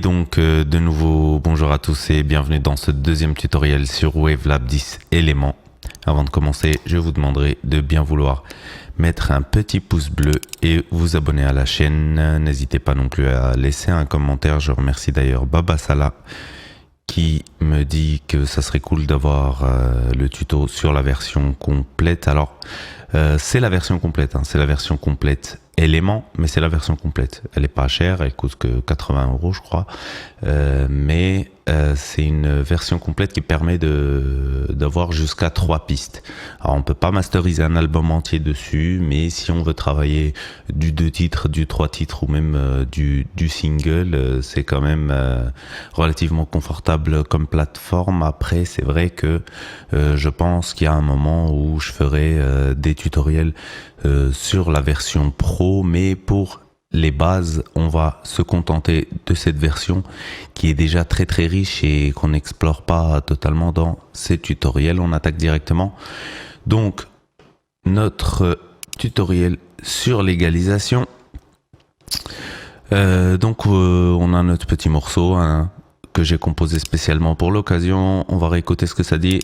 donc de nouveau bonjour à tous et bienvenue dans ce deuxième tutoriel sur Wavelab 10 éléments. Avant de commencer, je vous demanderai de bien vouloir mettre un petit pouce bleu et vous abonner à la chaîne. N'hésitez pas non plus à laisser un commentaire. Je remercie d'ailleurs Baba Salah qui me dit que ça serait cool d'avoir le tuto sur la version complète. Alors c'est la version complète, c'est la version complète éléments, mais c'est la version complète. Elle est pas chère, elle coûte que 80 € je crois, mais c'est une version complète qui permet d'avoir jusqu'à 3 pistes. Alors on peut pas masteriser un album entier dessus, mais si on veut travailler du 2 titres, du 3 titres ou même du single, c'est quand même relativement confortable comme plateforme. Après c'est vrai que je pense qu'il y a un moment où je ferai des tutoriels sur la version pro, mais pour les bases, on va se contenter de cette version qui est déjà très très riche et qu'on n'explore pas totalement dans ces tutoriels. On attaque directement. Donc, notre tutoriel sur l'égalisation. On a notre petit morceau que j'ai composé spécialement pour l'occasion. On va réécouter ce que ça dit.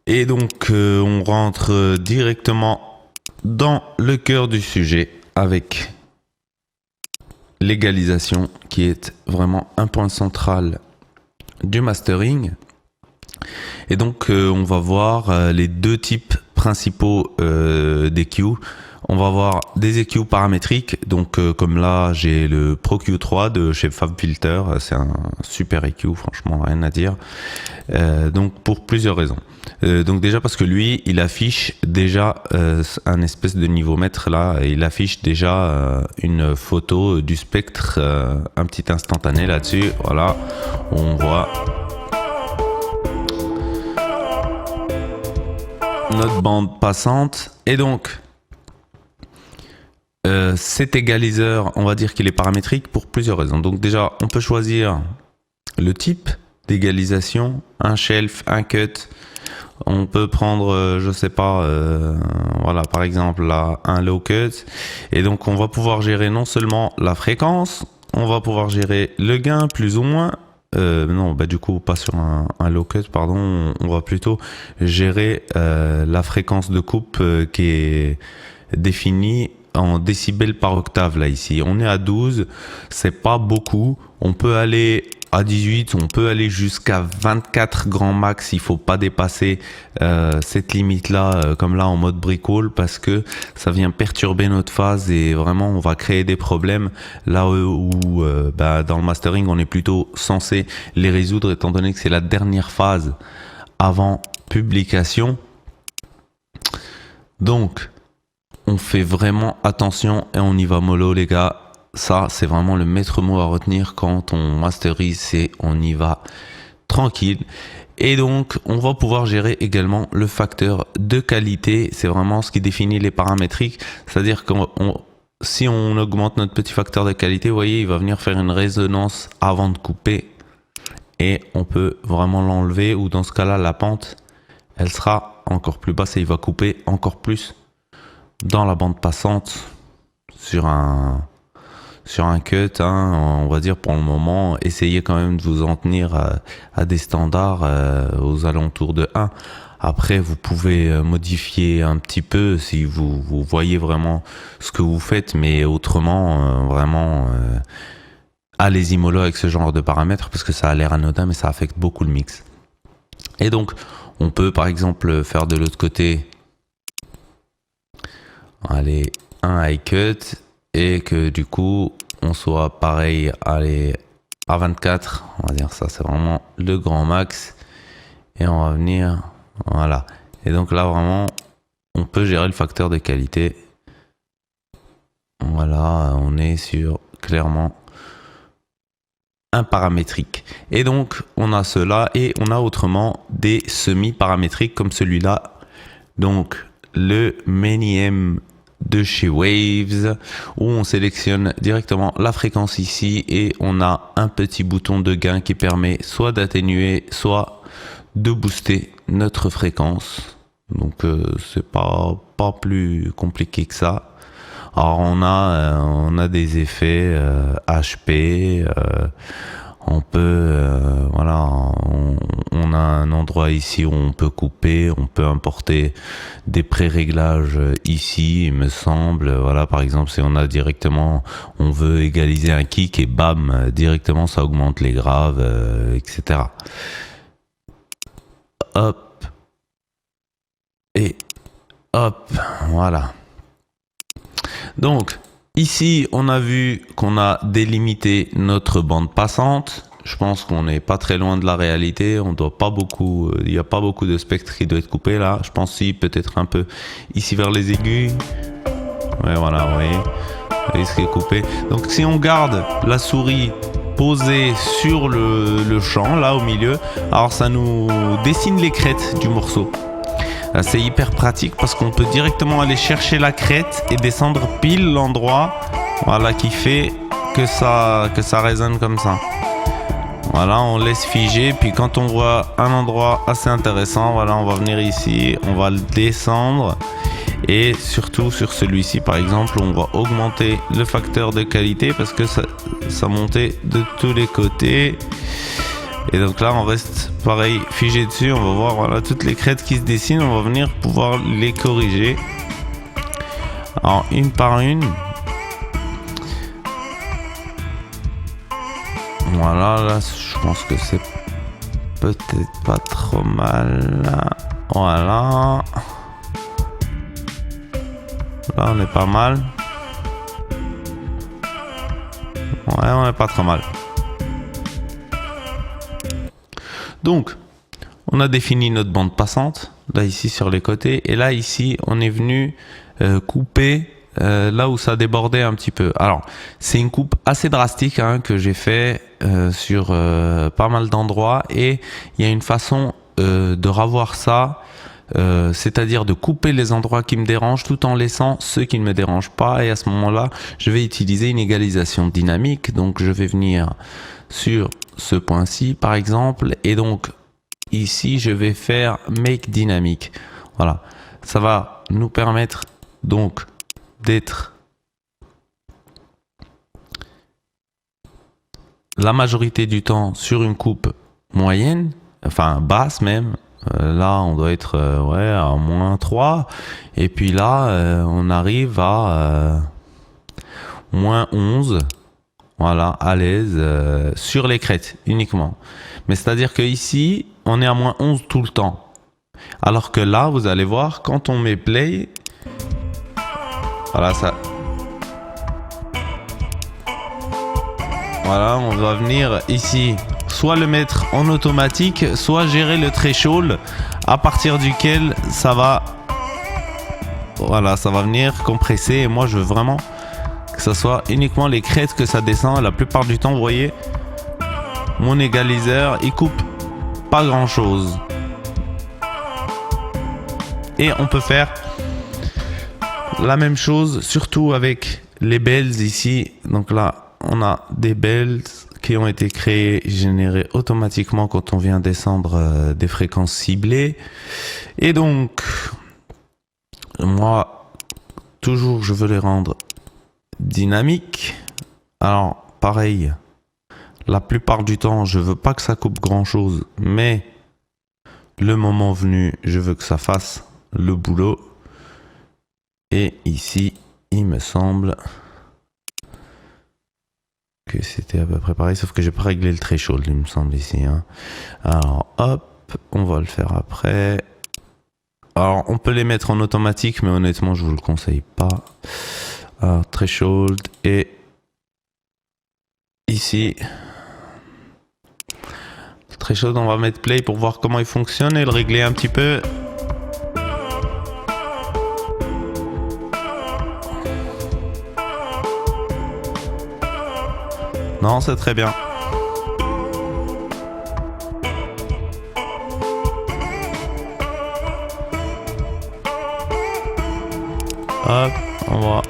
Et donc on rentre directement dans le cœur du sujet avec l'égalisation qui est vraiment un point central du mastering. Et donc on va voir les deux types principaux d'EQ. On va avoir des EQ paramétriques, donc comme là j'ai le Pro Q3 de chez FabFilter, c'est un super EQ, franchement rien à dire. Donc pour plusieurs raisons. Donc déjà parce que lui il affiche déjà un espèce de nivomètre là, il affiche déjà une photo du spectre, un petit instantané là-dessus. Voilà, on voit notre bande passante. Et donc cet égaliseur, on va dire qu'il est paramétrique pour plusieurs raisons. Donc déjà, on peut choisir le type d'égalisation, un shelf, un cut. On peut prendre, je sais pas, voilà, par exemple là, un low cut. Et donc, on va pouvoir gérer non seulement la fréquence, on va pouvoir gérer le gain plus ou moins. Non, bah du coup, pas sur un low cut, pardon. On va plutôt gérer la fréquence de coupe qui est définie en décibels par octave. Là ici on est à 12, c'est pas beaucoup, on peut aller à 18, on peut aller jusqu'à 24 grand max. Il faut pas dépasser cette limite là comme là en mode bricole, parce que ça vient perturber notre phase et vraiment on va créer des problèmes là où dans le mastering on est plutôt censé les résoudre, étant donné que c'est la dernière phase avant publication. Donc on fait vraiment attention et on y va mollo les gars. Ça c'est vraiment le maître mot à retenir quand on masterise, c'est on y va tranquille. Et donc on va pouvoir gérer également le facteur de qualité. C'est vraiment ce qui définit les paramétriques. C'est-à-dire que si on augmente notre petit facteur de qualité, vous voyez, il va venir faire une résonance avant de couper. Et on peut vraiment l'enlever, ou dans ce cas-là, la pente, elle sera encore plus basse et il va couper encore plus dans la bande passante sur un cut, on va dire. Pour le moment, essayez quand même de vous en tenir à des standards aux alentours de 1. Après vous pouvez modifier un petit peu si vous voyez vraiment ce que vous faites, mais autrement vraiment allez-y mollo avec ce genre de paramètres, parce que ça a l'air anodin mais ça affecte beaucoup le mix. Et donc on peut par exemple faire de l'autre côté, allez, un high cut, et que du coup on soit pareil, allez, à 24, on va dire ça c'est vraiment le grand max, et on va venir, voilà. Et donc là vraiment on peut gérer le facteur de qualité. Voilà, on est sur clairement un paramétrique. Et donc on a cela, et on a autrement des semi-paramétriques comme celui-là, donc le Many-M de chez Waves, où on sélectionne directement la fréquence ici et on a un petit bouton de gain qui permet soit d'atténuer soit de booster notre fréquence. Donc c'est pas plus compliqué que ça. Alors on a des effets HP. On peut, voilà, on a un endroit ici où on peut couper, on peut importer des pré-réglages ici, il me semble. Voilà, par exemple, si on a directement, on veut égaliser un kick et bam, directement ça augmente les graves, etc. Hop et hop, voilà. Donc, ici, on a vu qu'on a délimité notre bande passante. Je pense qu'on n'est pas très loin de la réalité. On doit pas beaucoup, il n'y a pas beaucoup de spectre qui doit être coupé là. Je pense si peut-être un peu ici vers les aiguilles. Ouais, voilà, vous voyez, risque est coupé. Donc, si on garde la souris posée sur le champ là au milieu, alors ça nous dessine les crêtes du morceau. C'est hyper pratique parce qu'on peut directement aller chercher la crête et descendre pile l'endroit, voilà, qui fait que ça résonne comme ça. Voilà, on laisse figer, puis quand on voit un endroit assez intéressant, voilà, on va venir ici, on va le descendre, et surtout sur celui-ci par exemple, on va augmenter le facteur de qualité parce que ça montait de tous les côtés. Et donc là, on reste pareil figé dessus. On va voir, voilà, toutes les crêtes qui se dessinent. On va venir pouvoir les corriger. Alors, une par une. Voilà, là, je pense que c'est peut-être pas trop mal. Voilà. Là, on est pas mal. Ouais, on est pas trop mal. Donc, on a défini notre bande passante, là ici sur les côtés, et là ici, on est venu couper là où ça débordait un petit peu. Alors, c'est une coupe assez drastique que j'ai fait sur pas mal d'endroits, et il y a une façon de revoir ça, c'est-à-dire de couper les endroits qui me dérangent tout en laissant ceux qui ne me dérangent pas, et à ce moment-là, je vais utiliser une égalisation dynamique. Donc, je vais venir sur ce point-ci par exemple, et donc ici je vais faire make dynamique. Voilà, ça va nous permettre donc d'être la majorité du temps sur une coupe moyenne, enfin basse même. Là on doit être ouais, à -3, et puis là on arrive à -11. Voilà, à l'aise sur les crêtes uniquement. Mais c'est-à-dire que ici, on est à -11 tout le temps. Alors que là, vous allez voir, quand on met play, voilà ça. Voilà, on va venir ici, soit le mettre en automatique, soit gérer le threshold à partir duquel ça va, voilà, ça va venir compresser. Et moi, je veux vraiment que ça soit uniquement les crêtes que ça descend. La plupart du temps, vous voyez, mon égaliseur, il coupe pas grand chose. Et on peut faire la même chose, surtout avec les bells ici. Donc là, on a des bells qui ont été créés, générés automatiquement quand on vient descendre des fréquences ciblées. Et donc, moi, toujours, je veux les rendre dynamique. Alors pareil, la plupart du temps je veux pas que ça coupe grand chose, mais le moment venu je veux que ça fasse le boulot. Et ici il me semble que c'était à peu près pareil, sauf que j'ai pas réglé le threshold, il me semble ici. Alors hop, on va le faire après. Alors on peut les mettre en automatique, mais honnêtement je vous le conseille pas. Alors, threshold, et ici threshold, on va mettre play pour voir comment il fonctionne et le régler un petit peu. Non, c'est très bien. Hop, on va.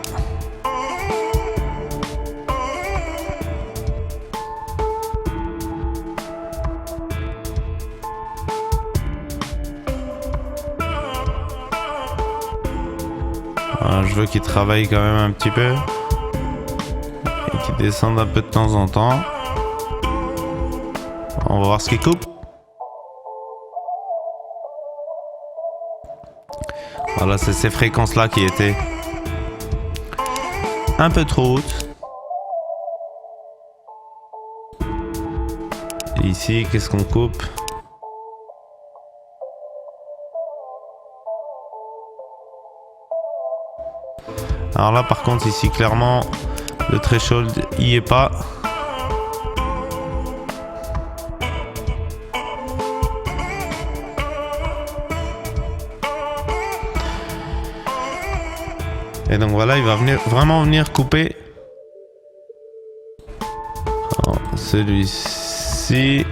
je veux qu'il travaille quand même un petit peu. Et qu'il descende un peu de temps en temps. On va voir ce qu'il coupe. Voilà, c'est ces fréquences-là qui étaient un peu trop hautes. Et ici, qu'est-ce qu'on coupe? Alors là, par contre, ici, clairement, le threshold y est pas. Et donc voilà, il va vraiment venir couper celui-ci.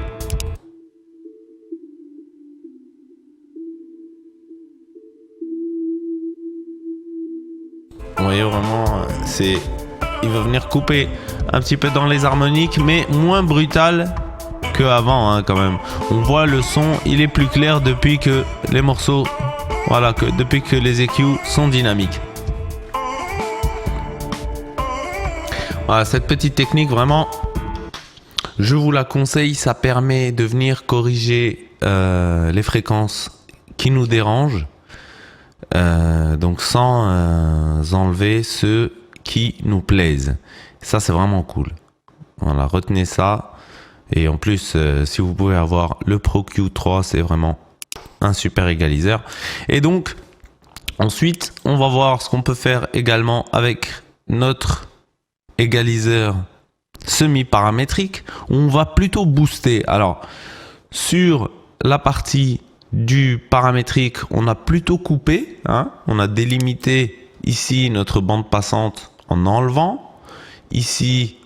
Vous voyez vraiment, il va venir couper un petit peu dans les harmoniques, mais moins brutal qu'avant, hein, quand même. On voit le son, il est plus clair depuis que les morceaux, voilà, depuis que les EQ sont dynamiques. Voilà, cette petite technique, vraiment, je vous la conseille. Ça permet de venir corriger les fréquences qui nous dérangent. Donc sans enlever ceux qui nous plaisent. Ça, c'est vraiment cool. Voilà, retenez ça. Et en plus, si vous pouvez avoir le Pro Q3, c'est vraiment un super égaliseur. Et donc, ensuite, on va voir ce qu'on peut faire également avec notre égaliseur semi-paramétrique. On va plutôt booster. Alors, sur la partie du paramétrique, on a plutôt coupé, hein, on a délimité ici notre bande passante en enlevant, ici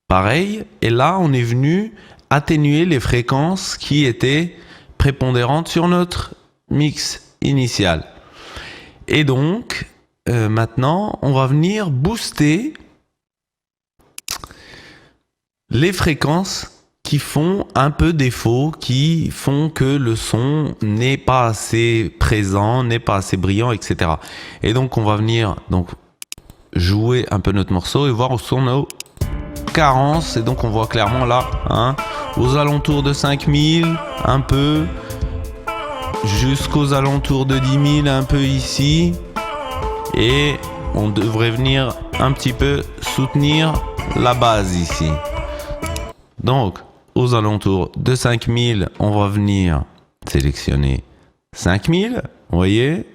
pareil, et là on est venu atténuer les fréquences qui étaient prépondérantes sur notre mix initial. Et donc maintenant on va venir booster les fréquences qui font un peu défaut, qui font que le son n'est pas assez présent, n'est pas assez brillant, etc. Et donc on va venir donc jouer un peu notre morceau et voir où sont nos carences. Et donc on voit clairement là, hein, aux alentours de 5000, un peu, jusqu'aux alentours de 10 000, un peu ici. Et on devrait venir un petit peu soutenir la base ici. Donc, aux alentours de 5000, on va venir sélectionner 5000, vous voyez.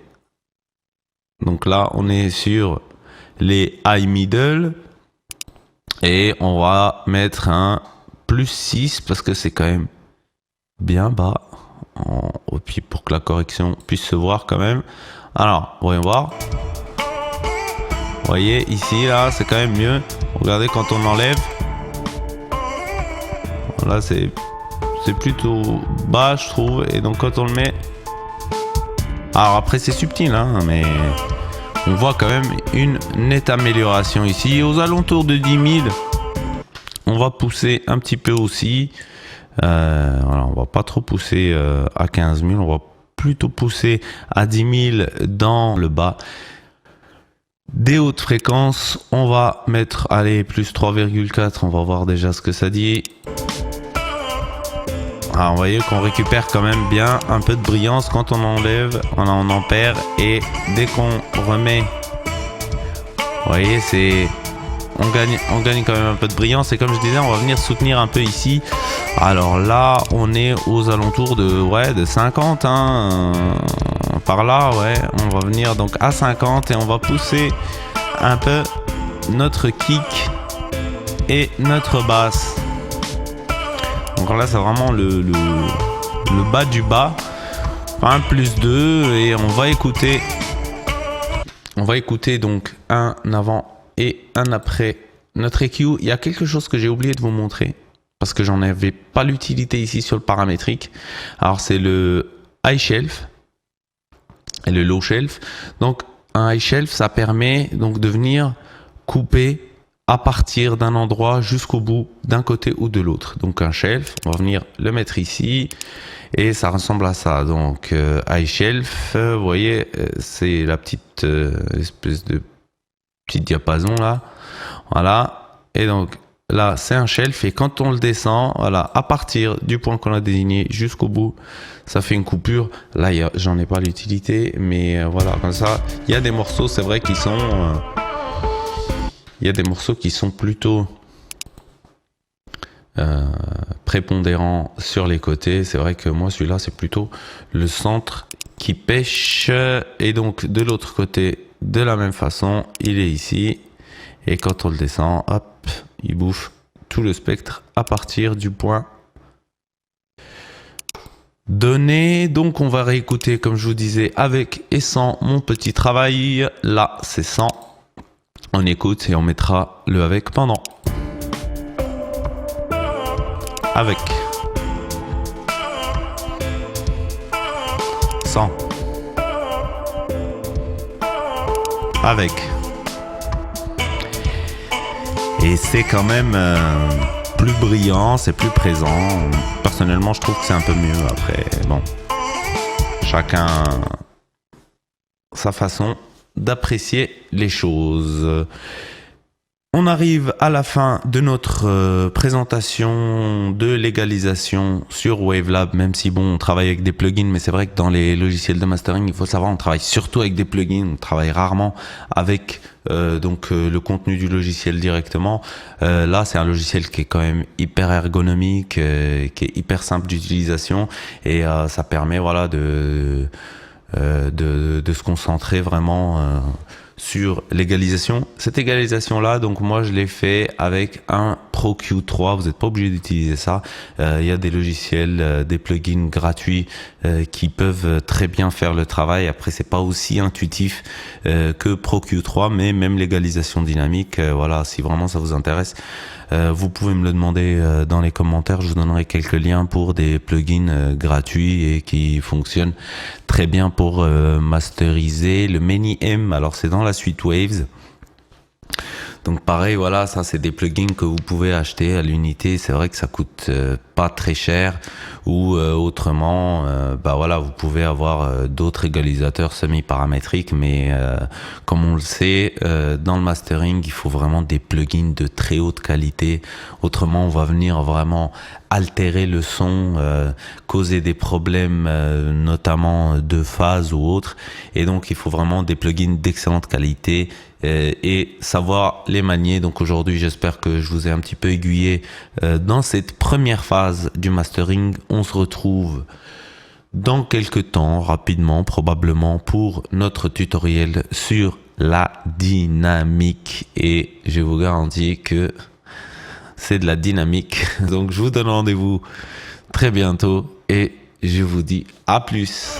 Donc là, on est sur les high middle et on va mettre un +6 parce que c'est quand même bien bas. Et puis pour que la correction puisse se voir quand même. Alors, voyons voir. Vous voyez, ici, là, c'est quand même mieux. Regardez quand on enlève. Là c'est plutôt bas, je trouve, et donc quand on le met, alors après c'est subtil, hein, mais on voit quand même une nette amélioration ici. Aux alentours de 10 000, on va pousser un petit peu aussi. Voilà, on va pas trop pousser à 15 000, on va plutôt pousser à 10 000 dans le bas. Des hautes fréquences, on va mettre, allez, plus 3,4, on va voir déjà ce que ça dit. Alors, vous voyez qu'on récupère quand même bien un peu de brillance quand on enlève, on en perd, et dès qu'on remet, vous voyez, on gagne quand même un peu de brillance. Et comme je disais, on va venir soutenir un peu ici. Alors là, on est aux alentours de 50, hein, par là, ouais. On va venir donc à 50 et on va pousser un peu notre kick et notre basse. Donc là, c'est vraiment le bas du bas. Un +2 et on va écouter donc un avant et un après notre EQ. Il y a quelque chose que j'ai oublié de vous montrer parce que j'en avais pas l'utilité ici sur le paramétrique. Alors c'est le high shelf et le low shelf. Donc un high shelf, ça permet donc de venir couper à partir d'un endroit jusqu'au bout, d'un côté ou de l'autre. Donc un shelf, on va venir le mettre ici et ça ressemble à ça. Donc high shelf, vous voyez, c'est la petite espèce de petit diapason là. Voilà. Et donc là, c'est un shelf et quand on le descend, voilà, à partir du point qu'on a désigné jusqu'au bout, ça fait une coupure. Là, j'en ai pas l'utilité, mais voilà, comme ça, il y a des morceaux, c'est vrai, qui sont... il y a des morceaux qui sont plutôt prépondérants sur les côtés. C'est vrai que moi, celui-là, c'est plutôt le centre qui pêche. Et donc, de l'autre côté, de la même façon, il est ici. Et quand on le descend, hop, il bouffe tout le spectre à partir du point donné. Donc, on va réécouter, comme je vous disais, avec et sans mon petit travail. Là, c'est sans. On écoute et on mettra le avec pendant. Avec. Sans. Avec. Et c'est quand même plus brillant, c'est plus présent. Personnellement, je trouve que c'est un peu mieux. Après, bon, chacun sa façon d'apprécier les choses. On arrive à la fin de notre présentation de l'égalisation sur Wavelab, même si bon, on travaille avec des plugins, mais c'est vrai que dans les logiciels de mastering, il faut savoir, on travaille surtout avec des plugins, on travaille rarement avec le contenu du logiciel directement. Là, c'est un logiciel qui est quand même hyper ergonomique, qui est hyper simple d'utilisation et ça permet voilà de se concentrer vraiment sur l'égalisation. Cette égalisation-là, donc moi je l'ai fait avec un Pro Q3. Vous n'êtes pas obligé d'utiliser ça. Il y a des logiciels, des plugins gratuits qui peuvent très bien faire le travail. Après, c'est pas aussi intuitif que Pro Q3, mais même l'égalisation dynamique, voilà, si vraiment ça vous intéresse, vous pouvez me le demander dans les commentaires. Je vous donnerai quelques liens pour des plugins gratuits et qui fonctionnent très bien pour masteriser le Many M. Alors c'est dans la suite Waves. Donc pareil, voilà, ça c'est des plugins que vous pouvez acheter à l'unité. C'est vrai que ça coûte pas très cher. Ou autrement, bah voilà, vous pouvez avoir d'autres égalisateurs semi-paramétriques, mais comme on le sait, dans le mastering, il faut vraiment des plugins de très haute qualité. Autrement, on va venir vraiment altérer le son, causer des problèmes, notamment de phase ou autre. Et donc, il faut vraiment des plugins d'excellente qualité et savoir les manier. Donc aujourd'hui, j'espère que je vous ai un petit peu aiguillé dans cette première phase du mastering. On se retrouve dans quelques temps, rapidement, probablement, pour notre tutoriel sur la dynamique. Et je vous garantis que c'est de la dynamique. Donc je vous donne rendez-vous très bientôt et je vous dis à plus.